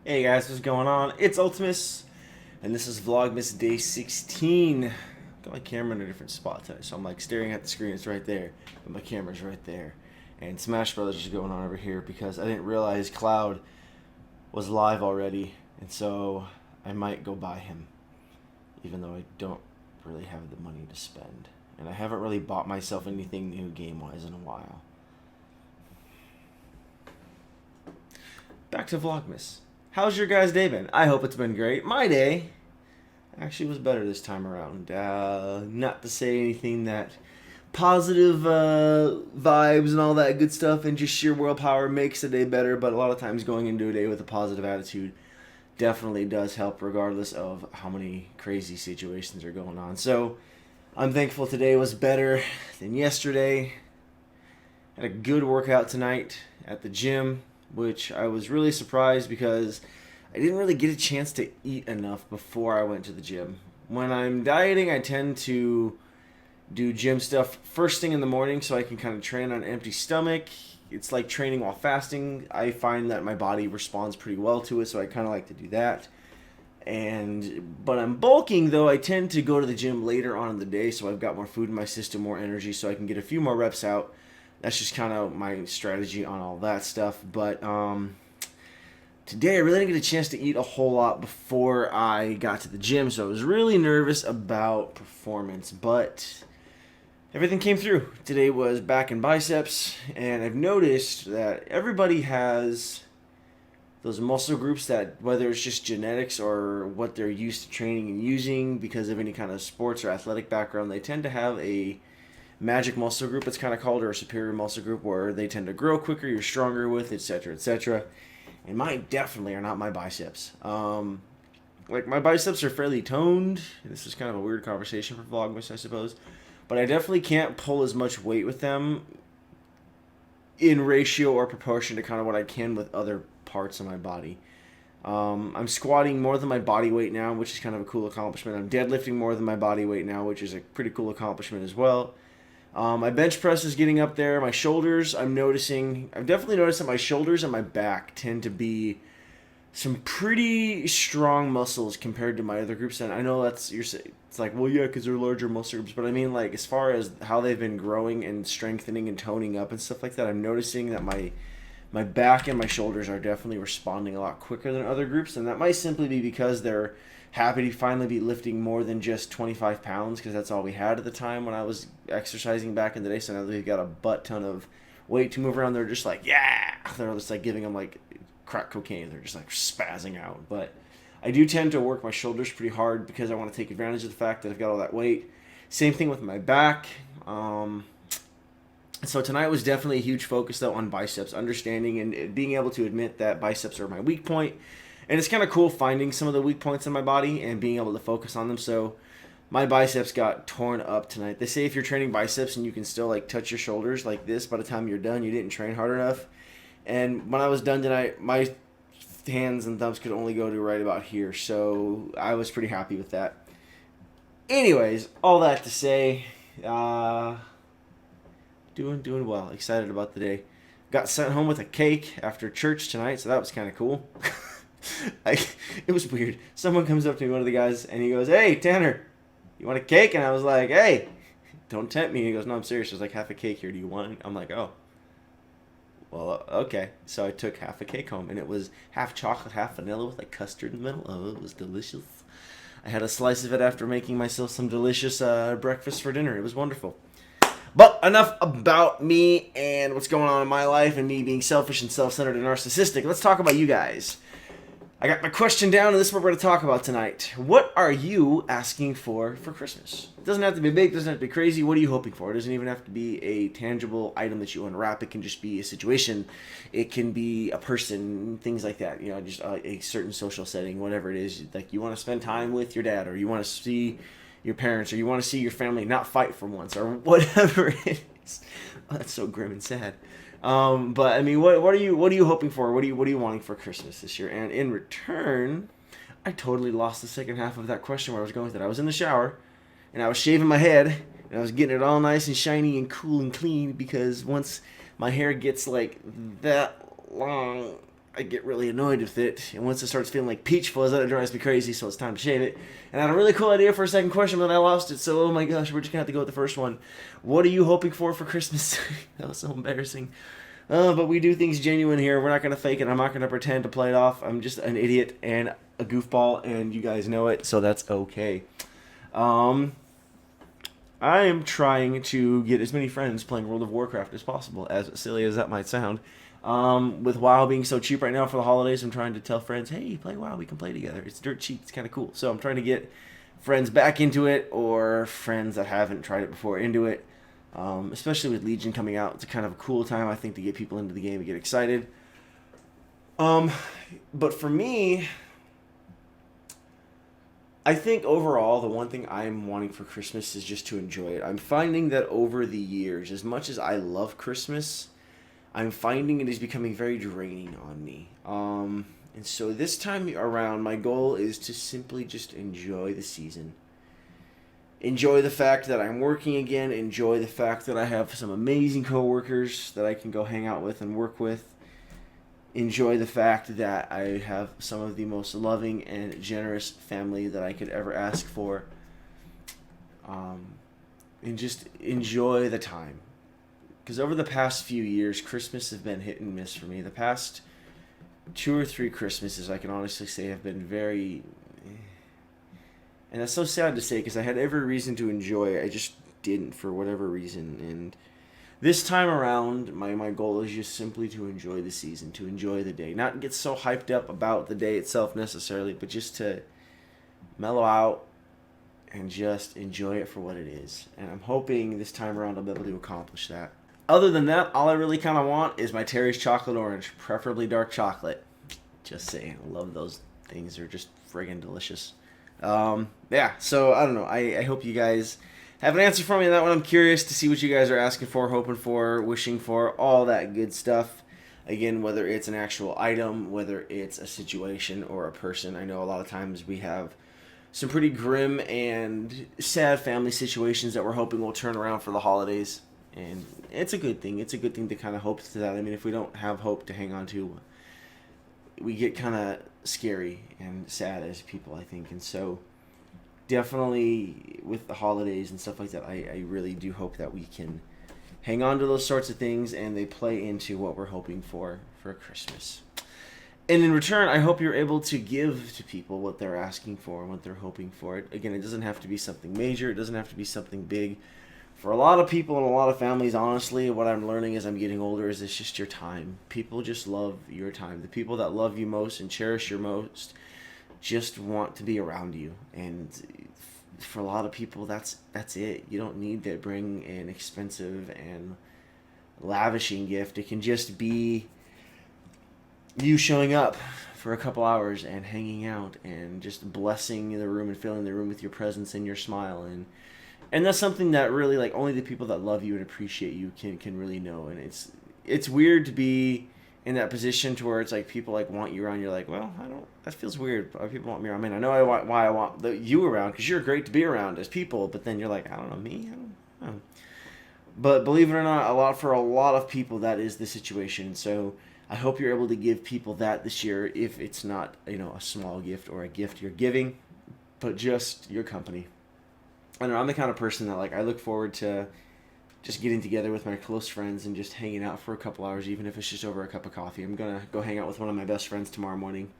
Hey guys, what's going on? It's Ultimus, and this is Vlogmas Day 16. Got my camera in a different spot today, so I'm like staring at the screen. It's right there, but my camera's right there. And Smash Brothers is going on over here because I didn't realize Cloud was live already, and so I might go buy him, even though I don't really have the money to spend. And I haven't really bought myself anything new game-wise in a while. Back to Vlogmas. How's your guys' day been? I hope it's been great. My day actually was better this time around. Not to say anything that positive vibes and all that good stuff and just sheer willpower makes a day better, but a lot of times going into a day with a positive attitude definitely does help regardless of how many crazy situations are going on. So I'm thankful today was better than yesterday. Had a good workout tonight at the gym, which I was really surprised because I didn't really get a chance to eat enough before I went to the gym. When I'm dieting, I tend to do gym stuff first thing in the morning so I can kind of train on an empty stomach. It's like training while fasting. I find that my body responds pretty well to it, so I kind of like to do that. But I'm bulking though. I tend to go to the gym later on in the day, so I've got more food in my system, more energy, so I can get a few more reps out. That's just kind of my strategy on all that stuff. But today I really didn't get a chance to eat a whole lot before I got to the gym, so I was really nervous about performance. But everything came through. Today was back and biceps, and I've noticed that everybody has those muscle groups that, whether it's just genetics or what they're used to training and using because of any kind of sports or athletic background, they tend to have a magic muscle group, it's kind of called, or a superior muscle group, where they tend to grow quicker, you're stronger with, etc., etc. And mine definitely are not my biceps. Like my biceps are fairly toned. This is kind of a weird conversation for Vlogmas, I suppose, but I definitely can't pull as much weight with them in ratio or proportion to kind of what I can with other parts of my body. I'm squatting more than my body weight now, which is kind of a cool accomplishment. I'm deadlifting more than my body weight now, which is a pretty cool accomplishment as well. My bench press is getting up there. My shoulders, I've definitely noticed that my shoulders and my back tend to be some pretty strong muscles compared to my other groups. And I know it's like, well, yeah, because they're larger muscle groups. But I mean, like, as far as how they've been growing and strengthening and toning up and stuff like that, I'm noticing that my back and my shoulders are definitely responding a lot quicker than other groups. And that might simply be because they're happy to finally be lifting more than just 25 pounds, because that's all we had at the time when I was exercising back in the day. So now they've got a butt ton of weight to move around. They're just like, yeah, they're just like giving them like crack cocaine. They're just like spazzing out. But I do tend to work my shoulders pretty hard because I want to take advantage of the fact that I've got all that weight. Same thing with my back. So tonight was definitely a huge focus though on biceps, understanding and being able to admit that biceps are my weak point. And it's kind of cool finding some of the weak points in my body and being able to focus on them. So my biceps got torn up tonight. They say if you're training biceps and you can still like touch your shoulders like this, by the time you're done, you didn't train hard enough. And when I was done tonight, my hands and thumbs could only go to right about here. So I was pretty happy with that. Anyways, all that to say, doing well. Excited about the day. Got sent home with a cake after church tonight, so that was kind of cool. It was weird. Someone comes up to me, one of the guys, and he goes, "Hey, Tanner, you want a cake?" And I was like, "Hey, don't tempt me." And he goes, "No, I'm serious. There's like half a cake here. Do you want it?" I'm like, "Oh, well, okay." So I took half a cake home, and it was half chocolate, half vanilla with like custard in the middle. Oh, it was delicious. I had a slice of it after making myself some delicious breakfast for dinner. It was wonderful. But enough about me and what's going on in my life and me being selfish and self-centered and narcissistic. Let's talk about you guys. I got my question down, and this is what we're going to talk about tonight. What are you asking for Christmas? It doesn't have to be big, it doesn't have to be crazy. What are you hoping for? It doesn't even have to be a tangible item that you unwrap. It can just be a situation. It can be a person, things like that. You know, just a certain social setting, whatever it is. Like you want to spend time with your dad, or you want to see your parents, or you want to see your family not fight for once, or whatever it is. Oh, that's so grim and sad. But I mean, what are you hoping for? What are you wanting for Christmas this year? And in return, I totally lost the second half of that question where I was going with it. I was in the shower, and I was shaving my head, and I was getting it all nice and shiny and cool and clean, because once my hair gets like that long, I get really annoyed with it. And once it starts feeling like peach fuzz, that drives me crazy, so it's time to shave it. And I had a really cool idea for a second question, but then I lost it. So, oh my gosh, we're just going to have to go with the first one. What are you hoping for Christmas? That was so embarrassing. But we do things genuine here. We're not going to fake it. I'm not going to pretend to play it off. I'm just an idiot and a goofball, and you guys know it, so that's okay. I am trying to get as many friends playing World of Warcraft as possible, as silly as that might sound. With WoW being so cheap right now for the holidays, I'm trying to tell friends, hey, play WoW, we can play together. It's dirt cheap, it's kind of cool. So I'm trying to get friends back into it, or friends that haven't tried it before into it. Especially with Legion coming out, it's a kind of a cool time, I think, to get people into the game and get excited. But for me, I think overall, the one thing I'm wanting for Christmas is just to enjoy it. I'm finding that over the years, as much as I love Christmas, I'm finding it is becoming very draining on me. And so this time around, my goal is to simply just enjoy the season. Enjoy the fact that I'm working again. Enjoy the fact that I have some amazing coworkers that I can go hang out with and work with. Enjoy the fact that I have some of the most loving and generous family that I could ever ask for. And just enjoy the time. Because over the past few years, Christmas has been hit and miss for me. The past 2 or 3 Christmases, I can honestly say, have been very... And that's so sad to say, because I had every reason to enjoy it. I just didn't for whatever reason. And this time around, my goal is just simply to enjoy the season, to enjoy the day. Not get so hyped up about the day itself necessarily, but just to mellow out and just enjoy it for what it is. And I'm hoping this time around I'll be able to accomplish that. Other than that, all I really kind of want is my Terry's Chocolate Orange, preferably dark chocolate. Just saying, I love those things. They're just friggin' delicious. Yeah, so I don't know. I hope you guys have an answer for me on that one. I'm curious to see what you guys are asking for, hoping for, wishing for, all that good stuff. Again, whether it's an actual item, whether it's a situation or a person. I know a lot of times we have some pretty grim and sad family situations that we're hoping will turn around for the holidays. And it's a good thing. It's a good thing to kind of hope to that. I mean, if we don't have hope to hang on to, we get kind of scary and sad as people, I think. And so definitely with the holidays and stuff like that, I really do hope that we can hang on to those sorts of things and they play into what we're hoping for Christmas. And in return, I hope you're able to give to people what they're asking for and what they're hoping for. Again, it doesn't have to be something major. It doesn't have to be something big. For a lot of people and a lot of families, honestly, what I'm learning as I'm getting older is it's just your time. People just love your time. The people that love you most and cherish you most just want to be around you. And for a lot of people, that's it. You don't need to bring an expensive and lavishing gift. It can just be you showing up for a couple hours and hanging out and just blessing the room and filling the room with your presence and your smile. And that's something that really, like, only the people that love you and appreciate you can really know. And it's weird to be in that position to where it's like people like want you around. You're like, well, that feels weird. Why people want me around? I mean, I know why I want you around, because you're great to be around as people. But then you're like, I don't know, me? I don't know. But believe it or not, for a lot of people, that is the situation. So I hope you're able to give people that this year, if it's not, a small gift or a gift you're giving, but just your company. I don't know, I'm the kind of person that, like, I look forward to just getting together with my close friends and just hanging out for a couple hours, even if it's just over a cup of coffee. I'm going to go hang out with one of my best friends tomorrow morning.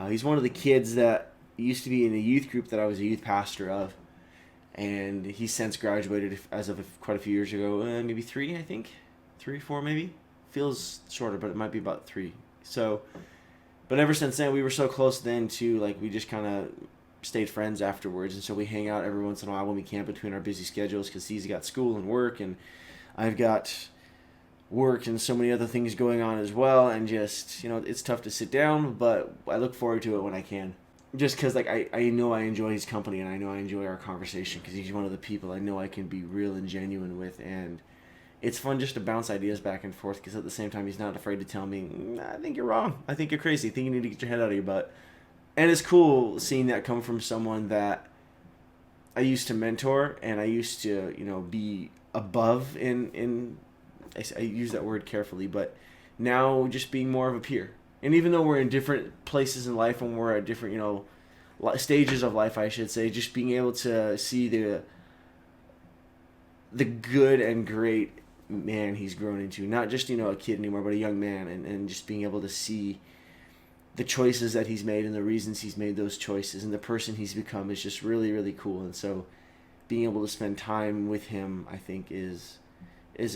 He's one of the kids that used to be in a youth group that I was a youth pastor of. And he's since graduated as of quite a few years ago. Maybe 3, I think. 3 or 4, maybe. Feels shorter, but it might be about 3. So, but ever since then, we were so close then, too. Like, we just kind of stayed friends afterwards, and so we hang out every once in a while when we can between our busy schedules, because he's got school and work, and I've got work and so many other things going on as well, and just, it's tough to sit down, but I look forward to it when I can, just because, like, I know I enjoy his company, and I know I enjoy our conversation, because he's one of the people I know I can be real and genuine with, and it's fun just to bounce ideas back and forth, because at the same time, he's not afraid to tell me, I think you're wrong, I think you're crazy, I think you need to get your head out of your butt. And it's cool seeing that come from someone that I used to mentor, and I used to, be above I use that word carefully, but now just being more of a peer. And even though we're in different places in life and we're at different, stages of life, I should say, just being able to see the good and great man he's grown into. Not just, a kid anymore, but a young man. And just being able to see the choices that he's made and the reasons he's made those choices and the person he's become is just really, really cool. And so being able to spend time with him, I think, is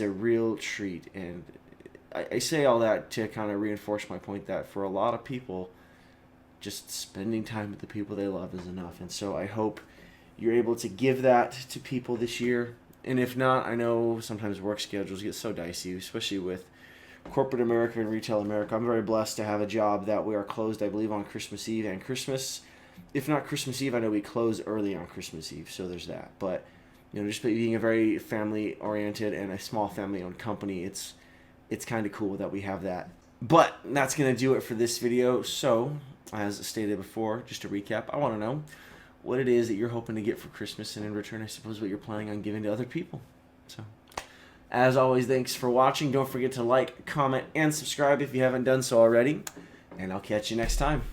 a real treat. And I say all that to kind of reinforce my point that for a lot of people, just spending time with the people they love is enough. And so I hope you're able to give that to people this year. And if not, I know sometimes work schedules get so dicey, especially with corporate America and retail America. I'm very blessed to have a job that we are closed, I believe, on Christmas Eve and Christmas. If not Christmas Eve, I know we close early on Christmas Eve, so there's that. But, just being a very family-oriented and a small family-owned company, it's kind of cool that we have that. But that's going to do it for this video. So, as stated before, just to recap, I want to know what it is that you're hoping to get for Christmas, and in return, I suppose, what you're planning on giving to other people. So, as always, thanks for watching. Don't forget to like, comment, and subscribe if you haven't done so already. And I'll catch you next time.